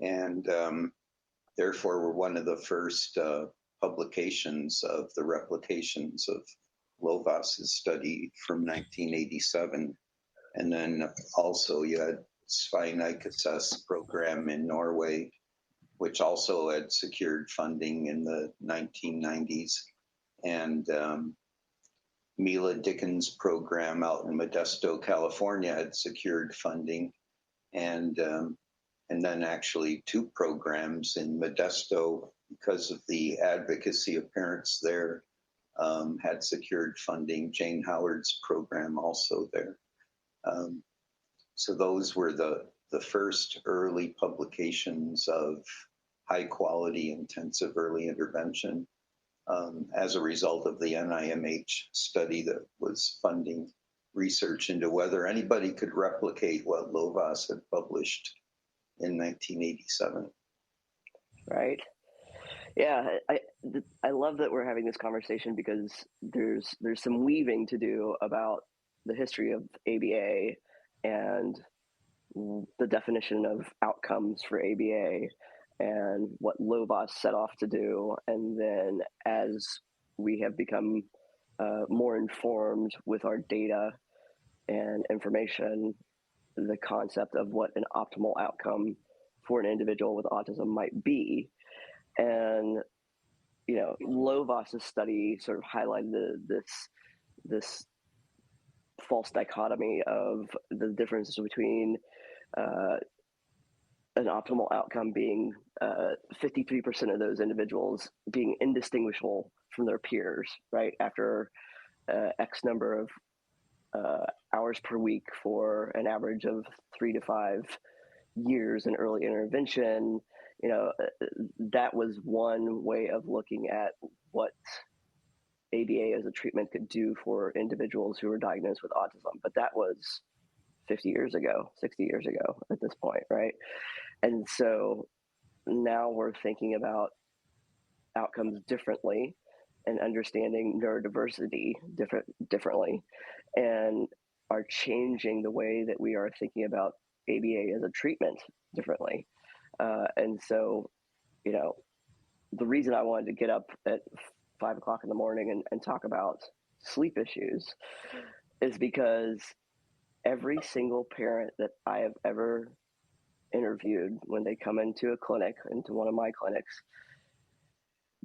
And therefore, we're one of the first publications of the replications of Lovas's study from 1987. And then also you had Svein Eikeseth's program in Norway, which also had secured funding in the 1990s. And Mila Dickens' program out in Modesto, California had secured funding. And then actually two programs in Modesto, because of the advocacy of parents there, had secured funding. Jane Howard's program also there. So those were the first early publications of high quality intensive early intervention as a result of the NIMH study that was funding research into whether anybody could replicate what Lovas had published in 1987. Right. Yeah, I love that we're having this conversation because there's some weaving to do about the history of ABA and the definition of outcomes for ABA and what Lovas set off to do. And then as we have become more informed with our data and information, the concept of what an optimal outcome for an individual with autism might be. And, you know, Lovas's study sort of highlighted this false dichotomy of the differences between an optimal outcome being 53% of those individuals being indistinguishable from their peers, right? After X number of hours per week for an average of 3 to 5 years in early intervention. You know, that was one way of looking at what ABA as a treatment could do for individuals who were diagnosed with autism. But that was 50 years ago, 60 years ago at this point, right? And so now we're thinking about outcomes differently and understanding neurodiversity differently, and are changing the way that we are thinking about ABA as a treatment differently. And so, you know, the reason I wanted to get up at 5 o'clock in the morning and talk about sleep issues is because every single parent that I have ever interviewed when they come into a clinic, into one of my clinics,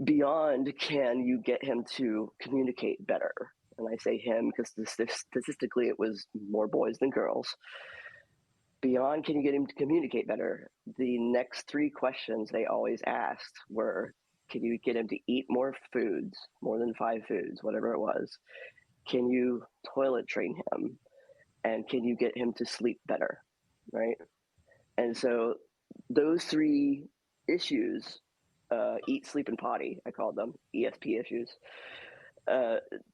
beyond can you get him to communicate better? And I say him because statistically it was more boys than girls. Beyond can you get him to communicate better, the next three questions they always asked were, can you get him to eat more foods, more than 5 foods, whatever it was? Can you toilet train him? And can you get him to sleep better, right? And so those three issues, eat, sleep, and potty, I called them, ESP issues,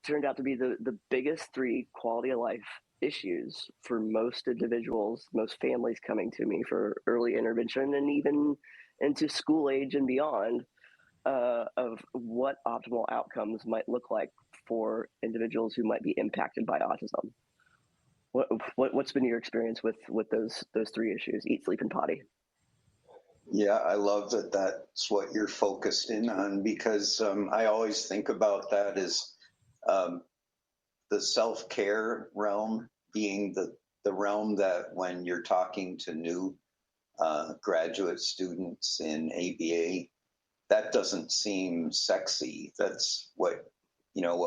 turned out to be the biggest 3 quality of life issues for most individuals, most families coming to me for early intervention and even into school age and beyond, of what optimal outcomes might look like for individuals who might be impacted by autism. What's been your experience with those 3 issues, eat, sleep, and potty? Yeah, I love that that's what you're focused in on, because I always think about that as the self-care realm being the realm that when you're talking to new graduate students in ABA, that doesn't seem sexy. That's what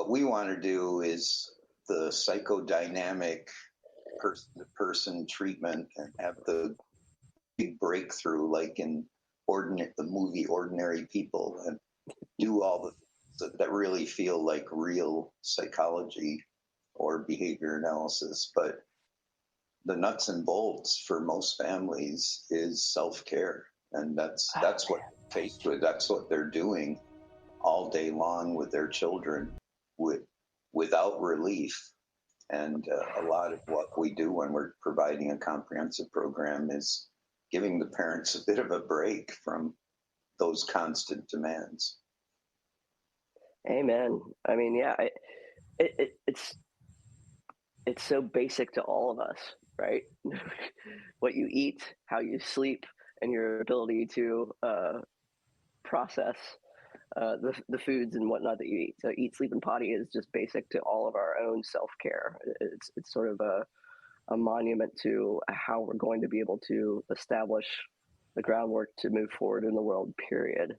we want to do is the psychodynamic person-to-person treatment and have the big breakthrough like in the movie Ordinary People, and do all the things that really feel like real psychology or behavior analysis. But the nuts and bolts for most families is self-care, and that's what they're faced with. That's what they're doing all day long with their children without relief. And a lot of what we do when we're providing a comprehensive program is giving the parents a bit of a break from those constant demands. Amen. I mean, yeah, it's so basic to all of us, right? What you eat, how you sleep, and your ability to process the foods and whatnot that you eat. So eat, sleep, and potty is just basic to all of our own self-care. It's sort of a monument to how we're going to be able to establish the groundwork to move forward in the world, period.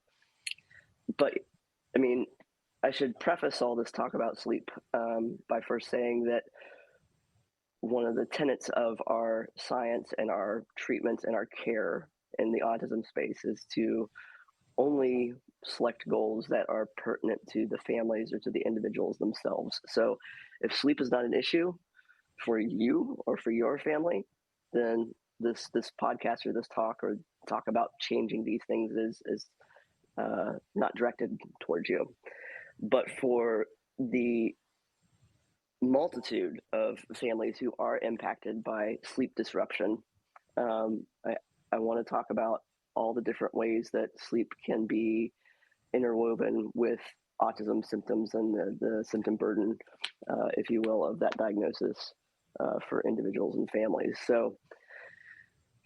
But I mean, I should preface all this talk about sleep by first saying that one of the tenets of our science and our treatments and our care in the autism space is to only select goals that are pertinent to the families or to the individuals themselves. So if sleep is not an issue for you or for your family, then this podcast or this talk about changing these things is not directed towards you. But for the multitude of families who are impacted by sleep disruption, I want to talk about all the different ways that sleep can be interwoven with autism symptoms and the symptom burden, if you will, of that diagnosis for individuals and families. So,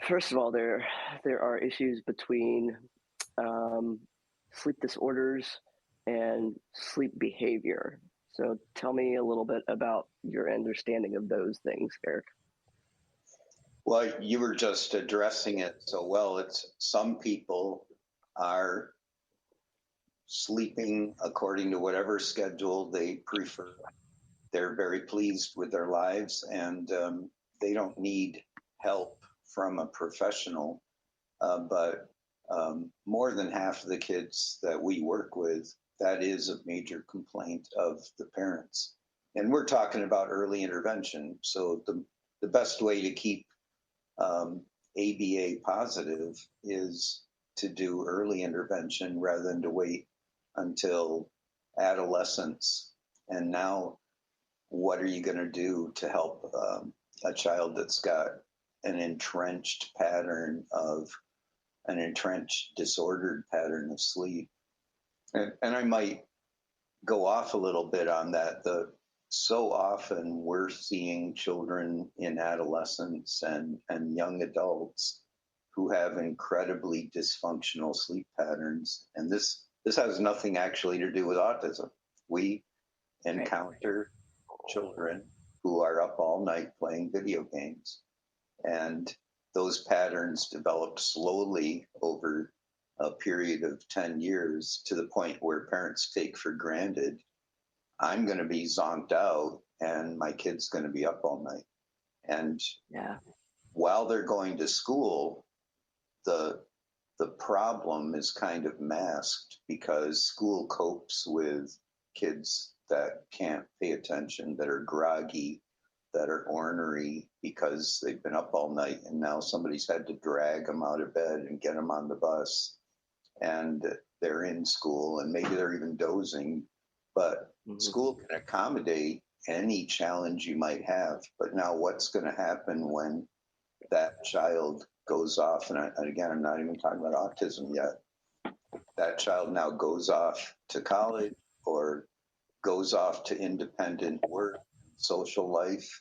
first of all, there are issues between sleep disorders and sleep behavior. So tell me a little bit about your understanding of those things, Eric. Well, you were just addressing it so well. It's some people are sleeping according to whatever schedule they prefer. They're very pleased with their lives, and they don't need help from a professional. But more than half of the kids that we work with, that is a major complaint of the parents. And we're talking about early intervention. So the best way to keep ABA positive is to do early intervention rather than to wait until adolescence. And now, what are you going to do to help a child that's got an entrenched disordered pattern of sleep? And I might go off a little bit on that. So often we're seeing children in adolescence and young adults who have incredibly dysfunctional sleep patterns. And this has nothing actually to do with autism. We encounter children who are up all night playing video games. And those patterns developed slowly over a period of 10 years to the point where parents take for granted, I'm going to be zonked out and my kid's going to be up all night. And while they're going to school, the problem is kind of masked because school copes with kids that can't pay attention, that are groggy, that are ornery because they've been up all night and now somebody's had to drag them out of bed and get them on the bus, and they're in school and maybe they're even dozing, but school can accommodate any challenge you might have. But now what's going to happen when that child goes off, and again, I'm not even talking about autism yet, that child now goes off to college or goes off to independent work, social life,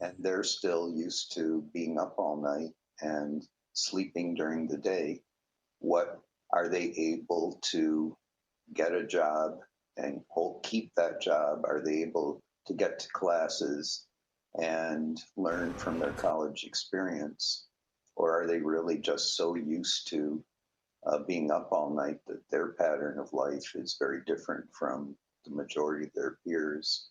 and they're still used to being up all night and sleeping during the day. What are they able to get a job and keep that job? Are they able to get to classes and learn from their college experience? Or are they really just so used to being up all night that their pattern of life is very different from the majority of their peers?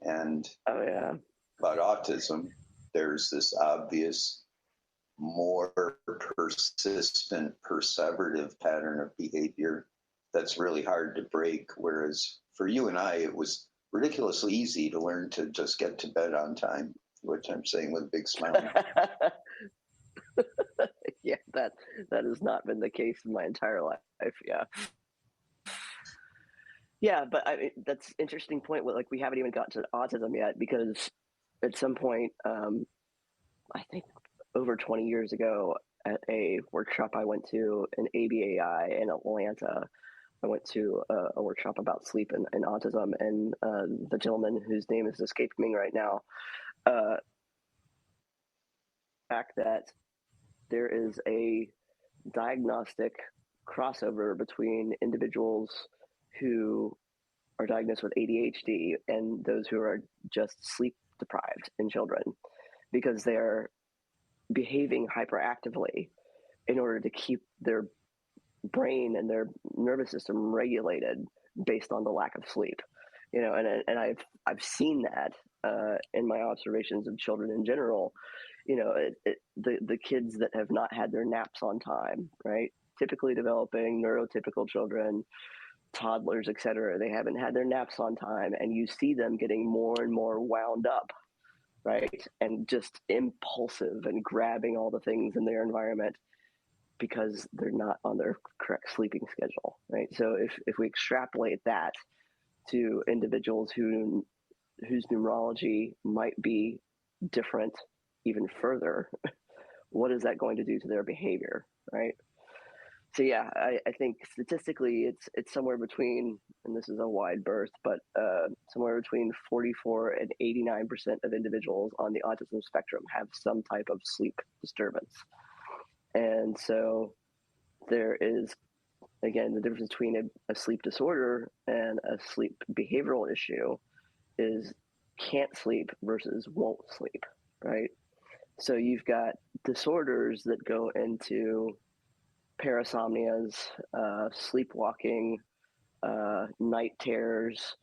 And about autism, there's this obvious, more persistent, perseverative pattern of behavior that's really hard to break. Whereas for you and I, it was ridiculously easy to learn to just get to bed on time, which I'm saying with a big smile. Yeah, that has not been the case in my entire life. Yeah, but I mean, that's an interesting point. Like, we haven't even got to autism yet, because at some point, I think over 20 years ago, at a workshop I went to in ABAI in Atlanta, I went to a workshop about sleep and autism, and the gentleman whose name is escaping me right now, fact that there is a diagnostic crossover between individuals who are diagnosed with ADHD and those who are just sleep deprived in children, because they're behaving hyperactively in order to keep their brain and their nervous system regulated based on the lack of sleep. And I've seen that in my observations of children in general. The kids that have not had their naps on time, right? Typically developing neurotypical children, toddlers, etc. They haven't had their naps on time, and you see them getting more and more wound up, right? And just impulsive and grabbing all the things in their environment because they're not on their correct sleeping schedule, right? So if we extrapolate that to individuals whose neurology might be different even further, what is that going to do to their behavior, right? So yeah, I think statistically it's somewhere between, and this is a wide berth, but somewhere between 44 and 89% of individuals on the autism spectrum have some type of sleep disturbance. And so there is, again, the difference between a sleep disorder and a sleep behavioral issue is can't sleep versus won't sleep, right? So you've got disorders that go into parasomnias, sleepwalking, night terrors.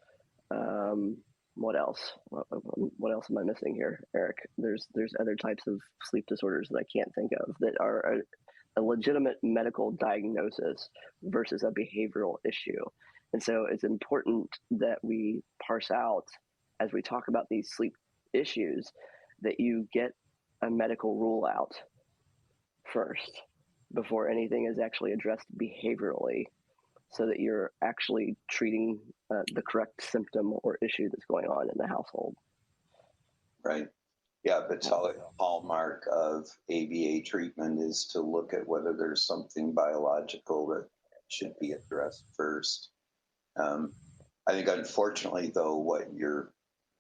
What else? What else am I missing here, Eric? There's other types of sleep disorders that I can't think of that are a legitimate medical diagnosis versus a behavioral issue. And so it's important that we parse out, as we talk about these sleep issues, that you get a medical rule out first before anything is actually addressed behaviorally, so that you're actually treating the correct symptom or issue that's going on in the household. Right. Yeah, but a hallmark of ABA treatment is to look at whether there's something biological that should be addressed first. I think, unfortunately, though,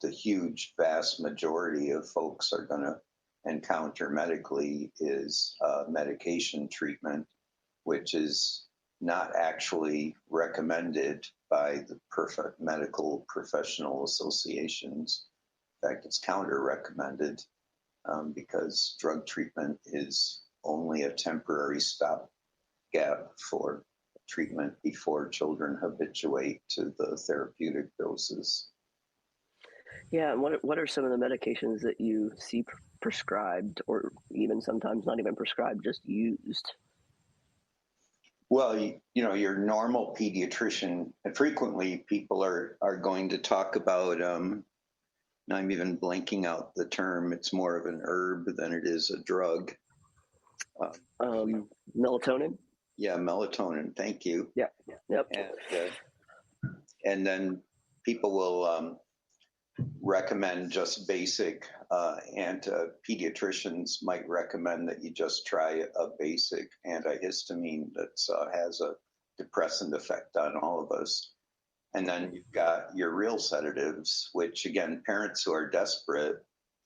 the huge, vast majority of folks are going to encounter medically is medication treatment, which is not actually recommended by the medical professional associations. In fact, it's counter-recommended because drug treatment is only a temporary stopgap for treatment before children habituate to the therapeutic doses. Yeah, and what are some of the medications that you see prescribed, or even sometimes not even prescribed, just used? Well, your normal pediatrician, and frequently people are going to talk about, I'm even blanking out the term, it's more of an herb than it is a drug. Melatonin? Yeah, melatonin, thank you. Yeah, yep. And then people will recommend just basic, and pediatricians might recommend that you just try a basic antihistamine that has a depressant effect on all of us. And then you've got your real sedatives, which, again, parents who are desperate,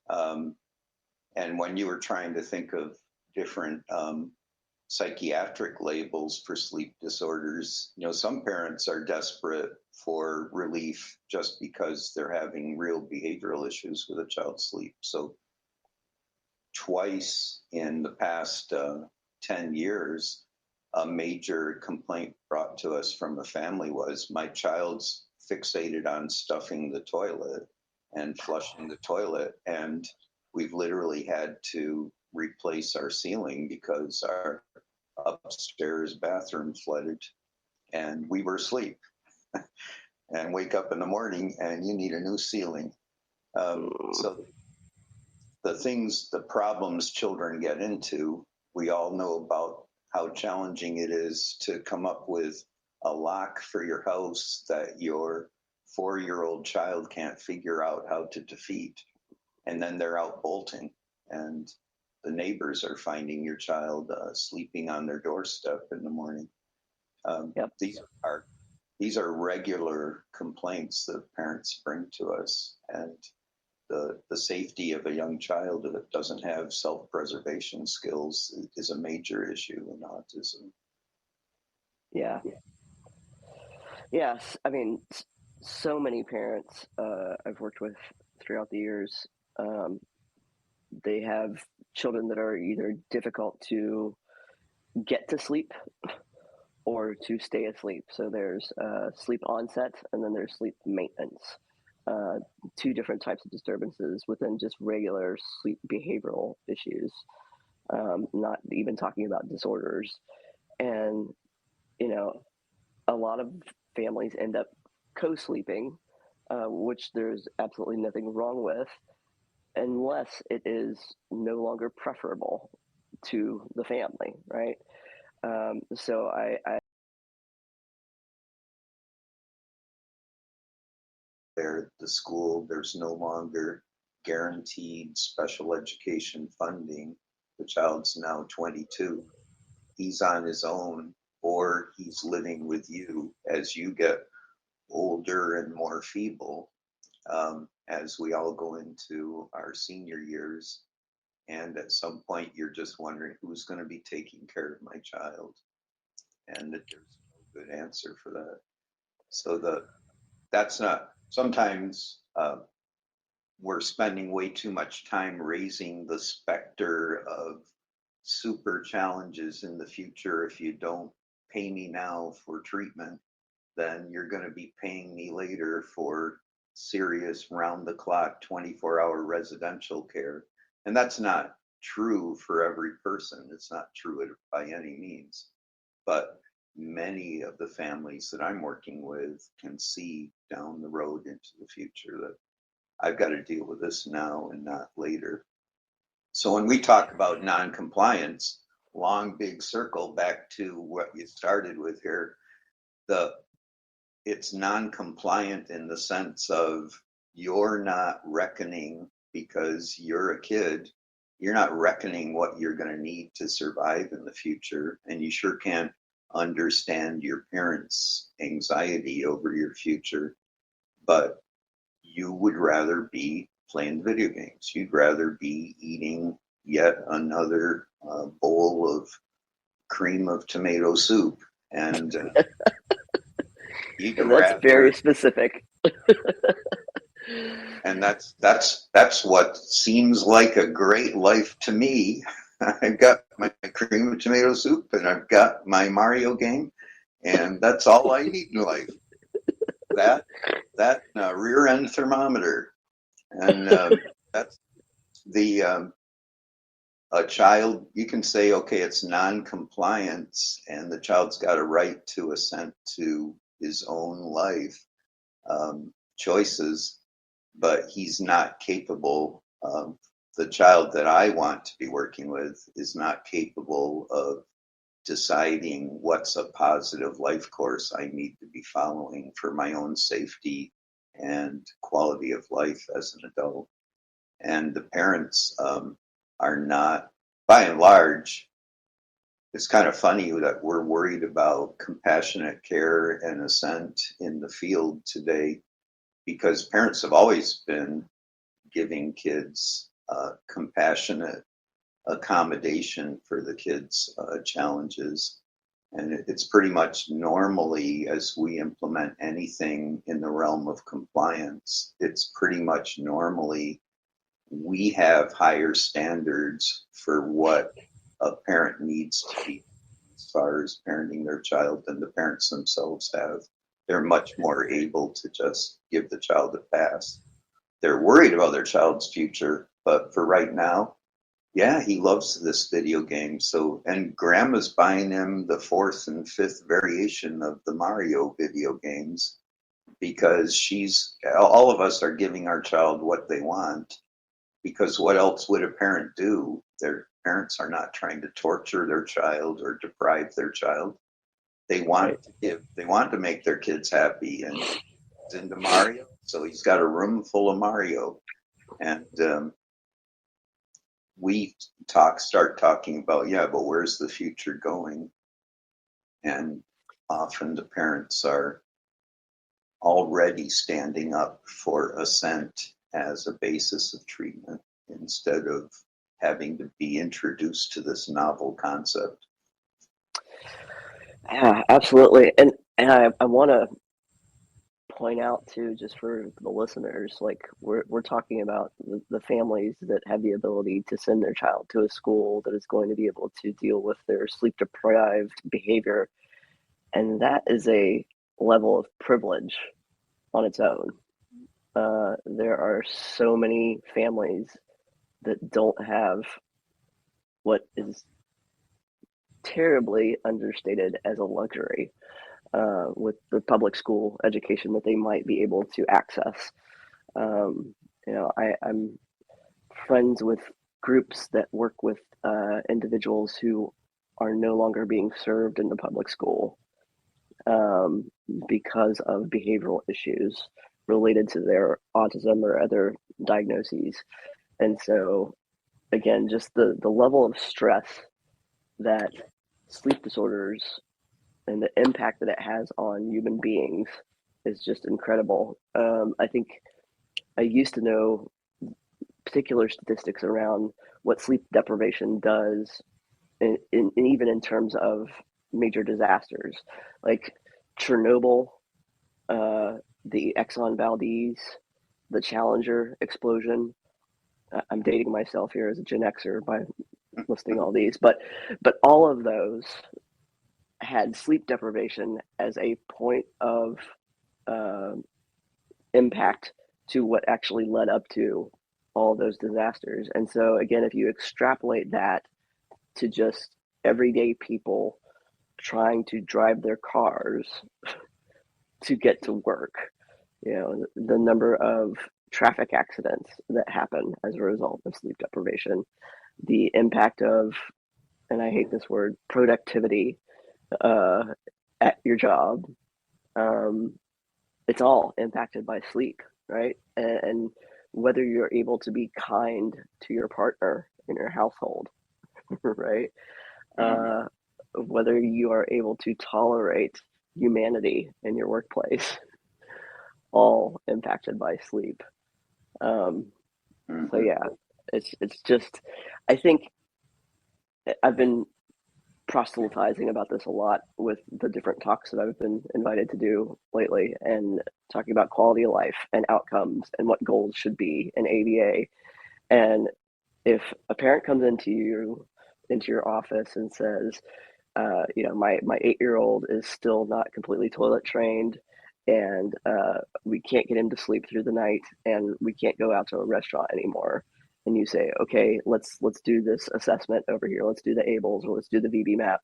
and when you were trying to think of different psychiatric labels for sleep disorders, some parents are desperate for relief just because they're having real behavioral issues with a child's sleep. So twice in the past 10 years, a major complaint brought to us from a family was, my child's fixated on stuffing the toilet and flushing the toilet, and we've literally had to replace our ceiling because our upstairs bathroom flooded and we were asleep. And wake up in the morning and you need a new ceiling. So the problems children get into, we all know about how challenging it is to come up with a lock for your house that your 4-year-old child can't figure out how to defeat. And then they're out bolting, and the neighbors are finding your child sleeping on their doorstep in the morning. Yep. These are regular complaints that parents bring to us, and the safety of a young child that doesn't have self-preservation skills is a major issue in autism. Yeah. Yes. I mean, so many parents I've worked with throughout the years, they have children that are either difficult to get to sleep or to stay asleep. So there's sleep onset and then there's sleep maintenance. Two different types of disturbances within just regular sleep behavioral issues, not even talking about disorders. And, you know, a lot of families end up co-sleeping, which there's absolutely nothing wrong with, unless it is no longer preferable to the family, right? So I There, the school, there's no longer guaranteed special education funding. The child's now 22. He's on his own, or he's living with you as you get older and more feeble, as we all go into our senior years. And at some point, you're just wondering who's going to be taking care of my child, and that there's no good answer for that. So that's not sometimes. We're spending way too much time raising the specter of super challenges in the future. If you don't pay me now for treatment, then you're going to be paying me later for serious round the clock 24-hour residential care. And that's not true for every person. It's not true by any means. But many of the families that I'm working with can see down the road into the future that I've got to deal with this now and not later. So when we talk about non-compliance, long big circle back to what you started with here, it's non-compliant in the sense of you're not reckoning, because you're a kid, you're not reckoning what you're going to need to survive in the future, and you sure can't understand your parents' anxiety over your future, but you would rather be playing video games. You'd rather be eating yet another bowl of cream of tomato soup, and you'd and that's very rather. specific. And that's what seems like a great life to me. I've got my cream of tomato soup and I've got my Mario game, and that's all I need in life. That rear end thermometer, and that's the a child. You can say, okay, it's non-compliance, and the child's got a right to assent to his own life choices, but he's not capable. The child that I want to be working with is not capable of deciding what's a positive life course I need to be following for my own safety and quality of life as an adult. And the parents are not, by and large. It's kind of funny that we're worried about compassionate care and assent in the field today, because parents have always been giving kids compassionate accommodation for the kids' challenges. And it's pretty much normally, as we implement anything in the realm of compliance, it's pretty much normally we have higher standards for what a parent needs to be as far as parenting their child than the parents themselves have. They're much more able to just give the child a pass. They're worried about their child's future, but for right now, yeah, he loves this video game. So, and grandma's buying him the fourth and fifth variation of the Mario video games, because all of us are giving our child what they want, because what else would a parent do? Their parents are not trying to torture their child or deprive their child. They want they want to make their kids happy, and he's into Mario, so he's got a room full of Mario. And we start talking about, yeah, but where's the future going? And often the parents are already standing up for assent as a basis of treatment instead of having to be introduced to this novel concept. Yeah, absolutely. And I want to point out too, just for the listeners, like we're talking about the families that have the ability to send their child to a school that is going to be able to deal with their sleep deprived behavior, and that is a level of privilege on its own. There are so many families that don't have what is terribly understated as a luxury with the public school education that they might be able to access. I'm friends with groups that work with individuals who are no longer being served in the public school because of behavioral issues related to their autism or other diagnoses. And so, again, just the level of stress that sleep disorders and the impact that it has on human beings is just incredible. I think I used to know particular statistics around what sleep deprivation does, in even in terms of major disasters like Chernobyl, the Exxon Valdez, the Challenger explosion. I'm dating myself here as a Gen Xer by listing all these, but all of those had sleep deprivation as a point of impact to what actually led up to all those disasters. And so, again, if you extrapolate that to just everyday people trying to drive their cars to get to work, the number of traffic accidents that happen as a result of sleep deprivation, the impact of, and I hate this word, productivity at your job, it's all impacted by sleep, right? And whether you're able to be kind to your partner in your household, right? Whether you are able to tolerate humanity in your workplace, all impacted by sleep. So yeah, it's just, I think I've been proselytizing about this a lot with the different talks that I've been invited to do lately, and talking about quality of life and outcomes and what goals should be in ABA. And if a parent comes into your office and says, my 8-year-old is still not completely toilet trained, and we can't get him to sleep through the night, and we can't go out to a restaurant anymore. And you say, okay, let's do this assessment over here. Let's do the ABLS, or let's do the VB map.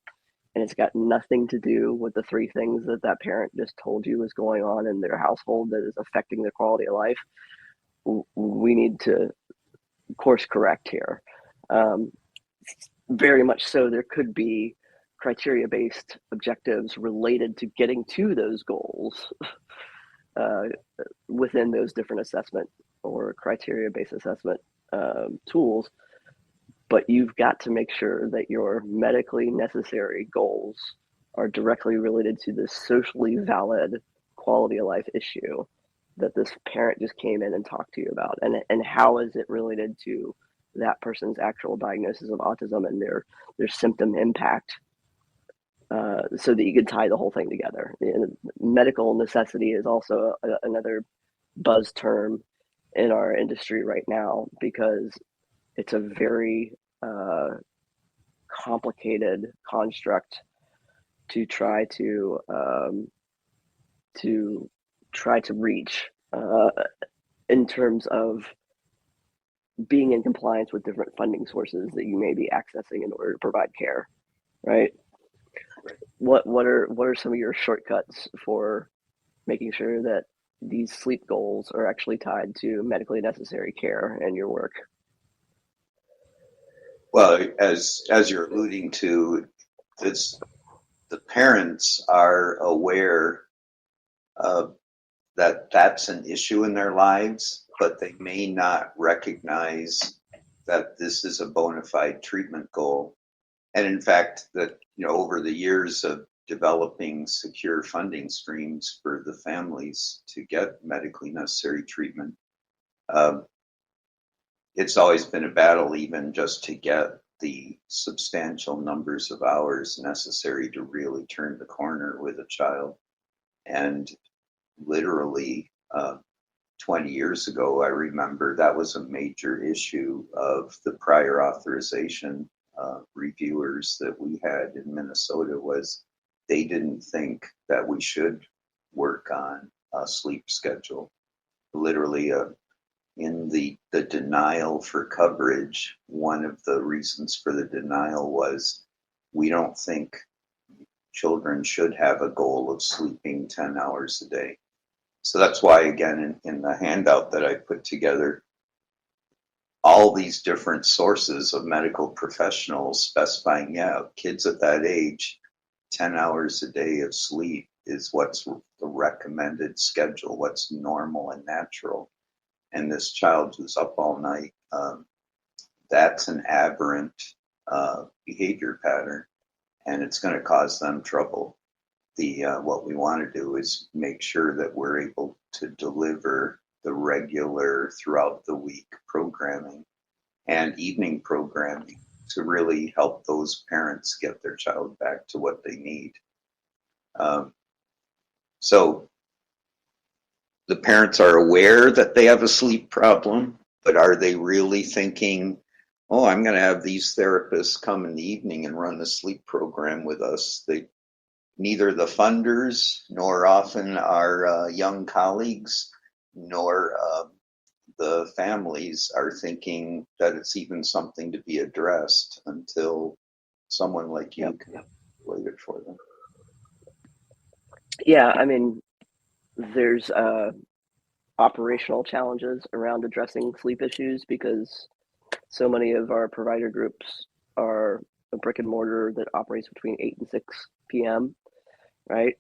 And it's got nothing to do with the 3 things that parent just told you is going on in their household that is affecting their quality of life. We need to course correct here. Very much so, there could be criteria-based objectives related to getting to those goals within those different assessment or criteria-based assessment tools, but you've got to make sure that your medically necessary goals are directly related to the socially valid quality of life issue that this parent just came in and talked to you about, and how is it related to that person's actual diagnosis of autism and their symptom impact, so that you can tie the whole thing together. And medical necessity is also another buzz term in our industry right now, because it's a very complicated construct to try to reach in terms of being in compliance with different funding sources that you may be accessing in order to provide care, right? What are some of your shortcuts for making sure that these sleep goals are actually tied to medically necessary care in your work? Well, as you're alluding to, the parents are aware that that's an issue in their lives, but they may not recognize that this is a bona fide treatment goal. And in fact, that over the years of developing secure funding streams for the families to get medically necessary treatment, Um, it's always been a battle, even just to get the substantial numbers of hours necessary to really turn the corner with a child. And literally, 20 years ago, I remember that was a major issue of the prior authorization reviewers that we had in Minnesota. Was they didn't think that we should work on a sleep schedule. Literally, in the denial for coverage, one of the reasons for the denial was we don't think children should have a goal of sleeping 10 hours a day. So that's why, again, in the handout that I put together, all these different sources of medical professionals specifying, yeah, kids at that age, 10 hours a day of sleep is what's the recommended schedule, what's normal and natural. And this child who's up all night, that's an aberrant behavior pattern, and it's going to cause them trouble. What we want to do is make sure that we're able to deliver the regular throughout the week programming and evening programming to really help those parents get their child back to what they need. So the parents are aware that they have a sleep problem, but are they really thinking, oh, I'm going to have these therapists come in the evening and run a sleep program with us? Neither the funders nor often our young colleagues nor the families are thinking that it's even something to be addressed until someone like you can relate it for them. Yeah, I mean, there's operational challenges around addressing sleep issues because so many of our provider groups are a brick and mortar that operates between 8 and 6 p.m., right?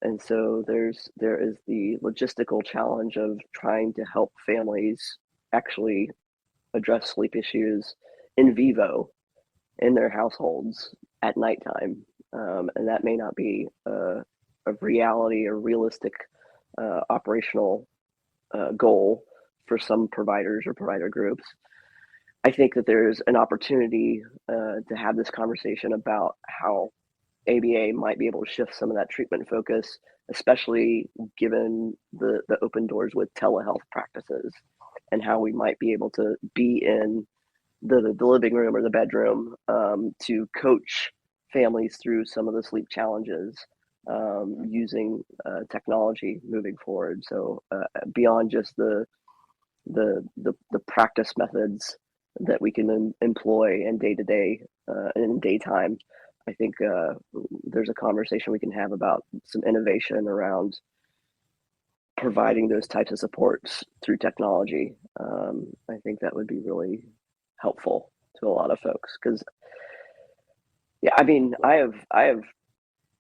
And so there is the logistical challenge of trying to help families actually address sleep issues in vivo in their households at nighttime, and that may not be a reality or realistic operational goal for some providers or provider groups. I think that there's an opportunity to have this conversation about how ABA might be able to shift some of that treatment focus, especially given the open doors with telehealth practices and how we might be able to be in the living room or the bedroom to coach families through some of the sleep challenges using technology moving forward. So beyond just the practice methods that we can employ in day to day and daytime, I think there's a conversation we can have about some innovation around providing those types of supports through technology. I think that would be really helpful to a lot of folks because, yeah, I mean, I have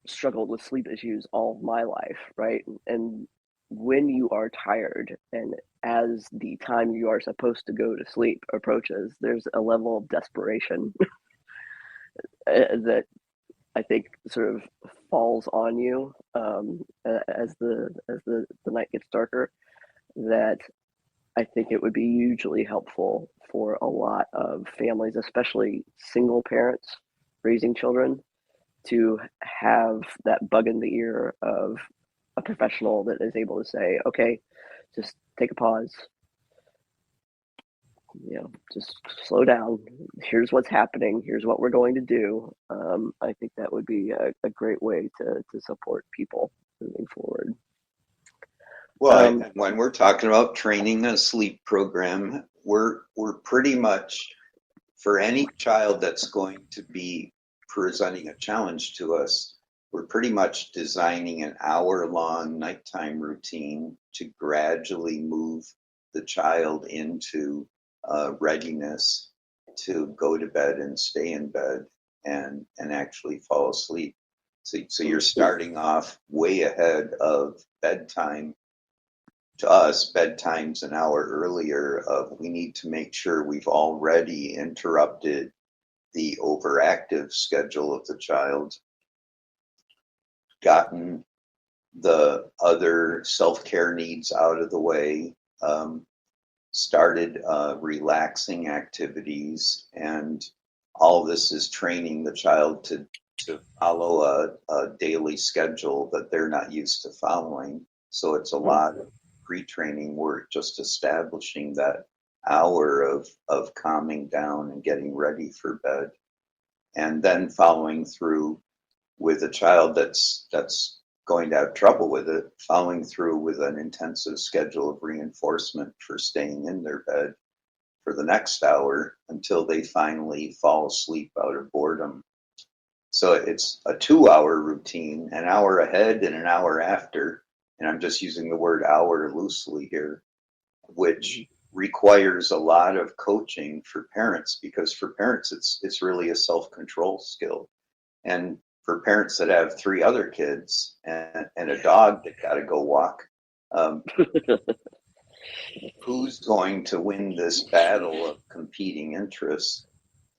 struggled with sleep issues all of my life, right? And when you are tired and as the time you are supposed to go to sleep approaches, there's a level of desperation that I think sort of falls on you as the night gets darker. That I think it would be hugely helpful for a lot of families, especially single parents raising children, to have that bug in the ear of a professional that is able to say, okay, just take a pause, just slow down. Here's what's happening. Here's what we're going to do. I think that would be a great way to support people moving forward. Well, when we're talking about training a sleep program, we're pretty much, for any child that's going to be presenting a challenge to us, we're pretty much designing an hour-long nighttime routine to gradually move the child into readiness to go to bed and stay in bed and actually fall asleep. So you're starting off way ahead of bedtime. To us, bedtime's an hour earlier. We need to make sure we've already interrupted the overactive schedule of the child, gotten the other self-care needs out of the way, started relaxing activities, and all this is training the child to follow a daily schedule that they're not used to following. So it's a lot of pre-training work, just establishing that hour of calming down and getting ready for bed, and then following through with a child that's going to have trouble with it, following through with an intensive schedule of reinforcement for staying in their bed for the next hour until they finally fall asleep out of boredom. So it's a 2 hour routine, an hour ahead and an hour after. And I'm just using the word hour loosely here, which requires a lot of coaching for parents, because for parents, it's really a self-control skill. And for parents that have 3 other kids and a dog that got to go walk, who's going to win this battle of competing interests?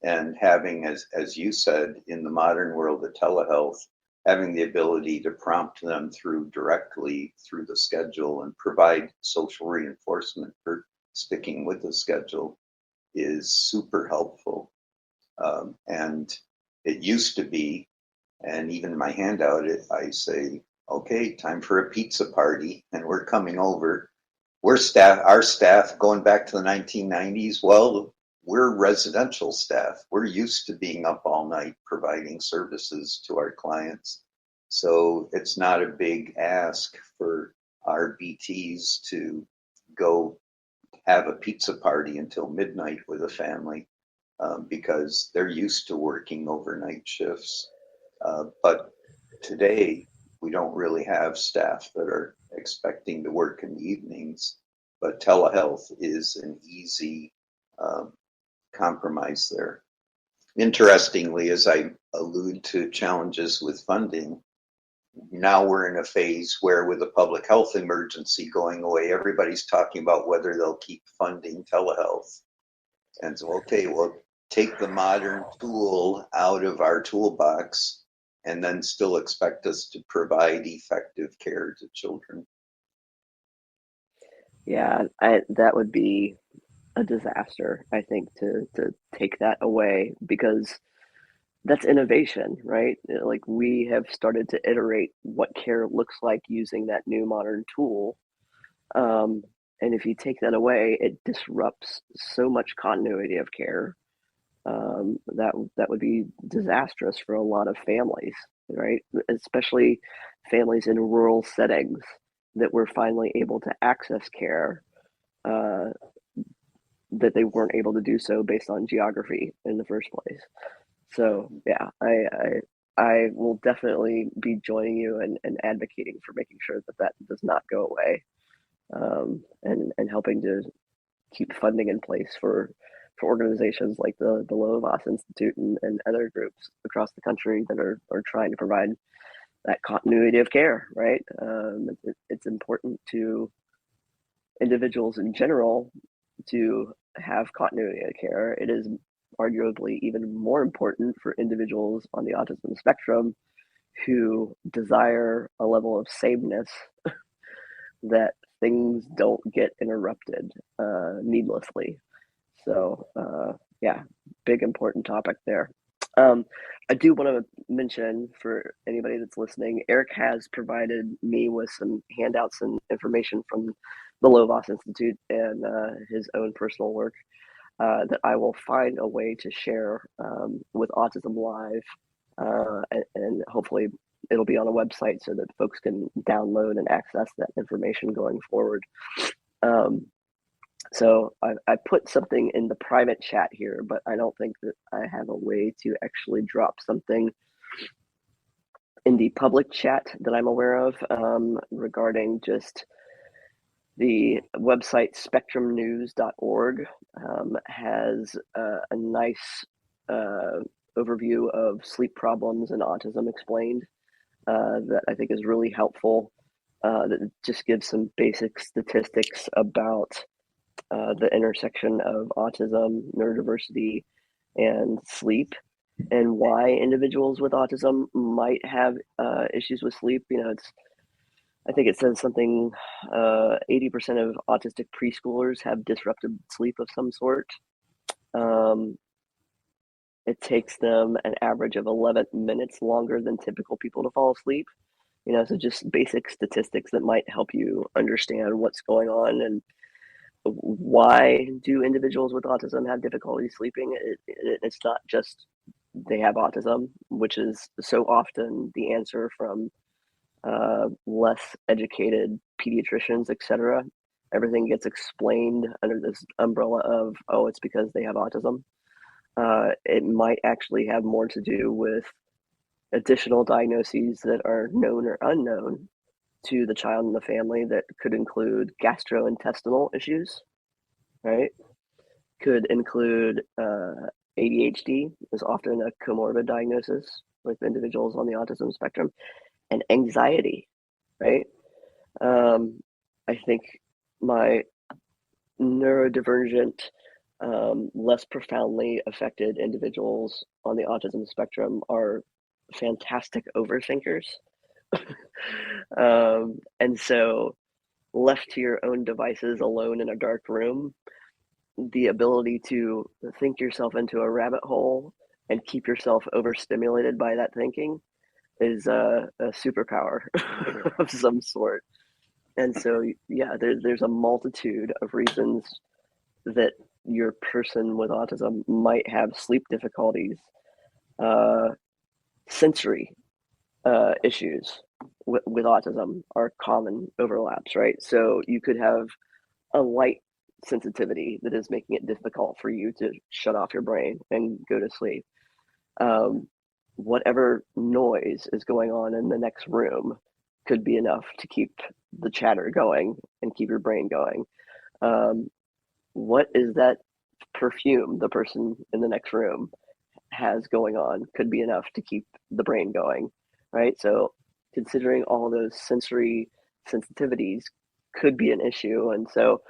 And having, as you said, in the modern world of telehealth, having the ability to prompt them through directly through the schedule and provide social reinforcement for sticking with the schedule is super helpful. And it used to be, and even in my handout, I say, okay, time for a pizza party, and we're coming over. Our staff going back to the 1990s, well, we're residential staff. We're used to being up all night providing services to our clients. So it's not a big ask for our BTs to go have a pizza party until midnight with a family, because they're used to working overnight shifts. But today, we don't really have staff that are expecting to work in the evenings, but telehealth is an easy compromise there. Interestingly, as I allude to challenges with funding, now we're in a phase where, with the public health emergency going away, everybody's talking about whether they'll keep funding telehealth. And so, okay, well, take the modern tool out of our toolbox and then still expect us to provide effective care to children. Yeah, that would be a disaster, I think, to take that away, because that's innovation, right? Like, we have started to iterate what care looks like using that new modern tool. And if you take that away, it disrupts so much continuity of care. That would be disastrous for a lot of families, right? Especially families in rural settings that were finally able to access care, uh, that they weren't able to do so based on geography in the first place. So yeah, I will definitely be joining you and advocating for making sure that that does not go away, and helping to keep funding in place for organizations like the Lovaas Institute and other groups across the country that are trying to provide that continuity of care, right? It's important to individuals in general to have continuity of care. It is arguably even more important for individuals on the autism spectrum who desire a level of sameness that things don't get interrupted needlessly. So, yeah, big important topic there. I do want to mention, for anybody that's listening, Eric has provided me with some handouts and information from the Lovaas Institute and his own personal work, that I will find a way to share with Autism Live, and hopefully it'll be on a website so that folks can download and access that information going forward. So I put something in the private chat here, but I don't think that I have a way to actually drop something in the public chat that I'm aware of, regarding just the website spectrumnews.org. Has a nice overview of sleep problems and autism explained, that I think is really helpful. That just gives some basic statistics about the intersection of autism, neurodiversity, and sleep, and why individuals with autism might have issues with sleep. You know, it's I think it says something, 80% of autistic preschoolers have disrupted sleep of some sort. It takes them an average of 11 minutes longer than typical people to fall asleep. So just basic statistics that might help you understand what's going on and why do individuals with autism have difficulty sleeping. It's not just they have autism, which is so often the answer from less educated pediatricians, etc. Everything gets explained under this umbrella of, oh, it's because they have autism. It might actually have more to do with additional diagnoses that are known or unknown to the child and the family that could include gastrointestinal issues, right? Could include ADHD is often a comorbid diagnosis with individuals on the autism spectrum, and anxiety, right? I think my neurodivergent, less profoundly affected individuals on the autism spectrum are fantastic overthinkers. And so, left to your own devices alone in a dark room, the ability to think yourself into a rabbit hole and keep yourself overstimulated by that thinking is a superpower of some sort. And so, yeah, there's a multitude of reasons that your person with autism might have sleep difficulties, sensory issues with autism are common overlaps, right? So you could have a light sensitivity that is making it difficult for you to shut off your brain and go to sleep. Whatever noise is going on in the next room could be enough to keep the chatter going and keep your brain going. What is that perfume the person in the next room has going on could be enough to keep the brain going, right? So considering all those sensory sensitivities could be an issue. And so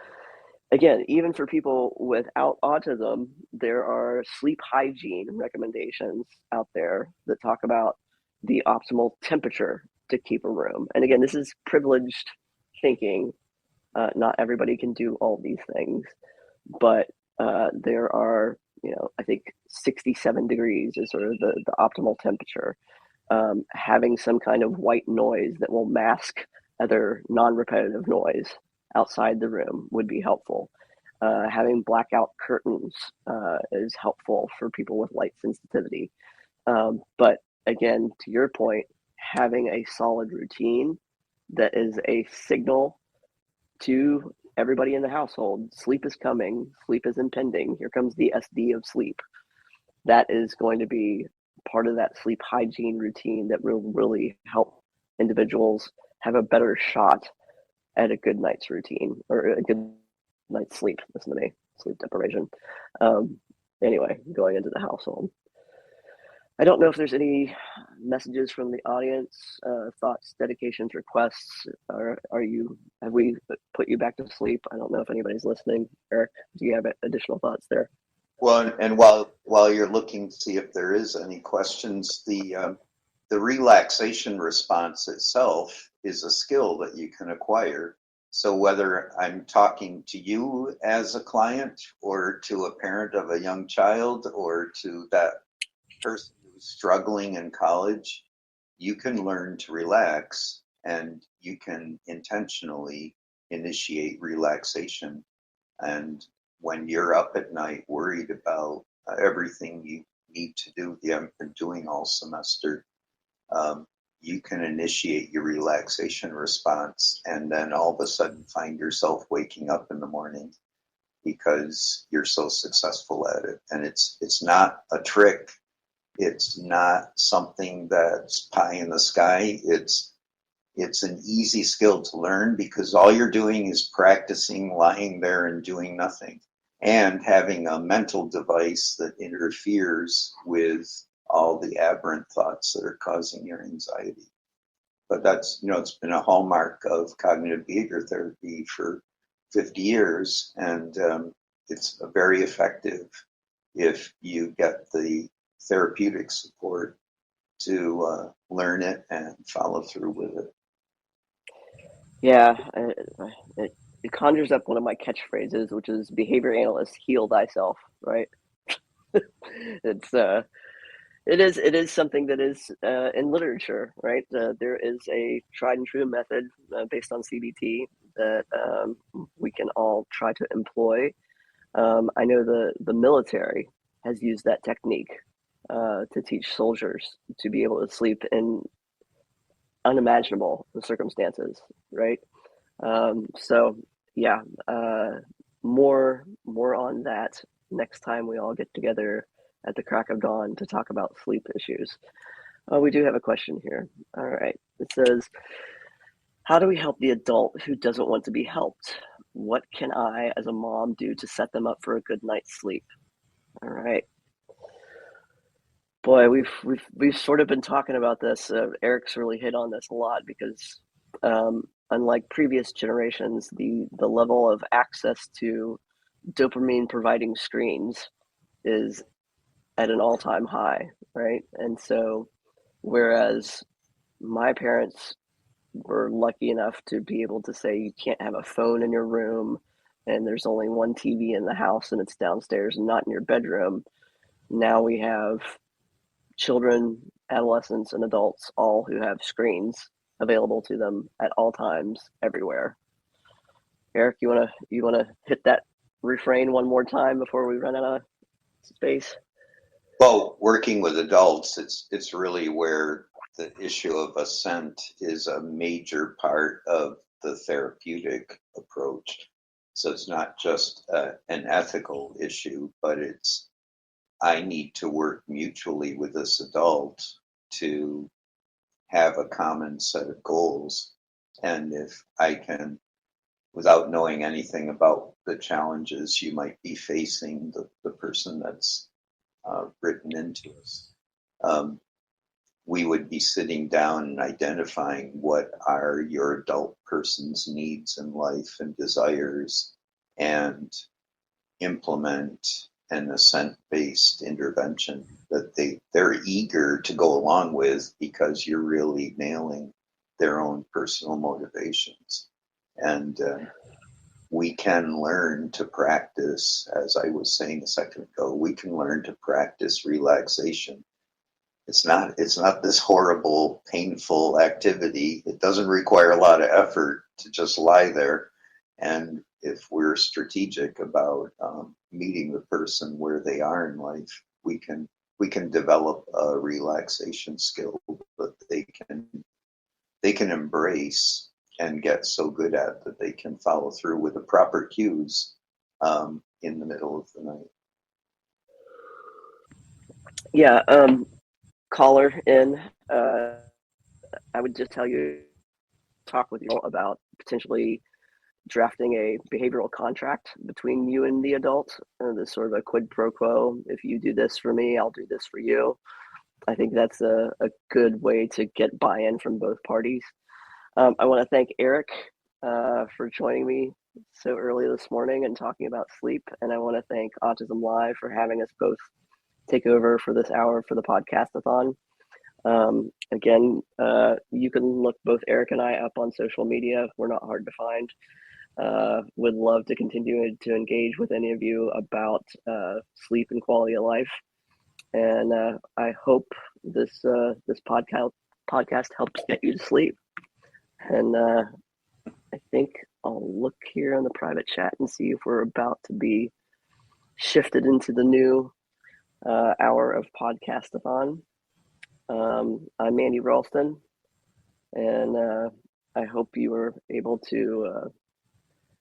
again, even for people without autism, there are sleep hygiene recommendations out there that talk about the optimal temperature to keep a room. And again, this is privileged thinking. Not everybody can do all these things, but there are, I think 67 degrees is sort of the optimal temperature. Having some kind of white noise that will mask other non-repetitive noise outside the room would be helpful. Having blackout curtains is helpful for people with light sensitivity. But again, to your point, having a solid routine that is a signal to everybody in the household, sleep is coming, sleep is impending, here comes the SD of sleep. That is going to be part of that sleep hygiene routine that will really help individuals have a better shot at a good night's routine or a good night's sleep. Listen to me, sleep deprivation. Anyway, going into the household. I don't know if there's any messages from the audience, thoughts, dedications, requests. Have we put you back to sleep? I don't know if anybody's listening. Eric, do you have additional thoughts there? Well, and while you're looking to see if there is any questions, the relaxation response itself is a skill that you can acquire. So whether I'm talking to you as a client or to a parent of a young child or to that person who's struggling in college, you can learn to relax and you can intentionally initiate relaxation. And when you're up at night worried about everything you need to do, you haven't been doing all semester, you can initiate your relaxation response and then all of a sudden find yourself waking up in the morning because you're so successful at it. And it's not a trick. It's not something that's pie in the sky. It's an easy skill to learn because all you're doing is practicing lying there and doing nothing and having a mental device that interferes with all the aberrant thoughts that are causing your anxiety. But that's, it's been a hallmark of cognitive behavior therapy for 50 years, and it's very effective if you get the therapeutic support to learn it and follow through with it. Yeah, it conjures up one of my catchphrases, which is "behavior analyst, heal thyself." Right? It's it is something that is in literature, right? There is a tried and true method based on CBT that we can all try to employ. I know the military has used that technique to teach soldiers to be able to sleep in unimaginable circumstances, right? So yeah, more on that next time we all get together at the crack of dawn to talk about sleep issues. We do have a question here. All right, it says, "How do we help the adult who doesn't want to be helped? What can I, as a mom, do to set them up for a good night's sleep?" All right, boy, we've sort of been talking about this. Eric's really hit on this a lot because unlike previous generations, the level of access to dopamine providing screens is at an all-time high, right? And so whereas my parents were lucky enough to be able to say you can't have a phone in your room and there's only one TV in the house and it's downstairs and not in your bedroom, now we have children, adolescents, and adults all who have screens available to them at all times everywhere. Eric, you wanna hit that refrain one more time before we run out of space? Well, working with adults, it's really where the issue of assent is a major part of the therapeutic approach. So it's not just an ethical issue, but it's I need to work mutually with this adult to have a common set of goals. And if I can, without knowing anything about the challenges you might be facing, the person that's written into us, um, we would be sitting down and identifying what are your adult person's needs in life and desires, and implement an assent-based intervention that they're eager to go along with because you're really nailing their own personal motivations. And we can learn to practice, as I was saying a second ago, we can learn to practice relaxation. It's not this horrible, painful activity. It doesn't require a lot of effort to just lie there. And if we're strategic about meeting the person where they are in life, we can develop a relaxation skill that they can embrace and get so good at that they can follow through with the proper cues in the middle of the night. Yeah, caller in. I would just tell you, talk with you about potentially drafting a behavioral contract between you and the adult, this sort of a quid pro quo. If you do this for me, I'll do this for you. I think that's a good way to get buy-in from both parties. I want to thank Eric for joining me so early this morning and talking about sleep. And I want to thank Autism Live for having us both take over for this hour for the podcast-a-thon. Again, you can look both Eric and I up on social media. We're not hard to find. Would love to continue to engage with any of you about sleep and quality of life. And I hope this podcast helps get you to sleep. And I think I'll look here in the private chat and see if we're about to be shifted into the new hour of podcast-a-thon. I'm Mandy Ralston, and I hope you were able to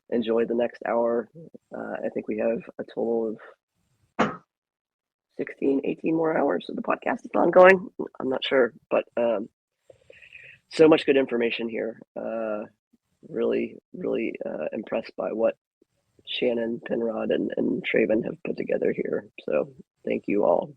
enjoy the next hour. I think we have a total of 16, 18 more hours of the podcast is ongoing. I'm not sure, but so much good information here. Really impressed by what Shannon, Penrod, and Traven have put together here. So thank you all.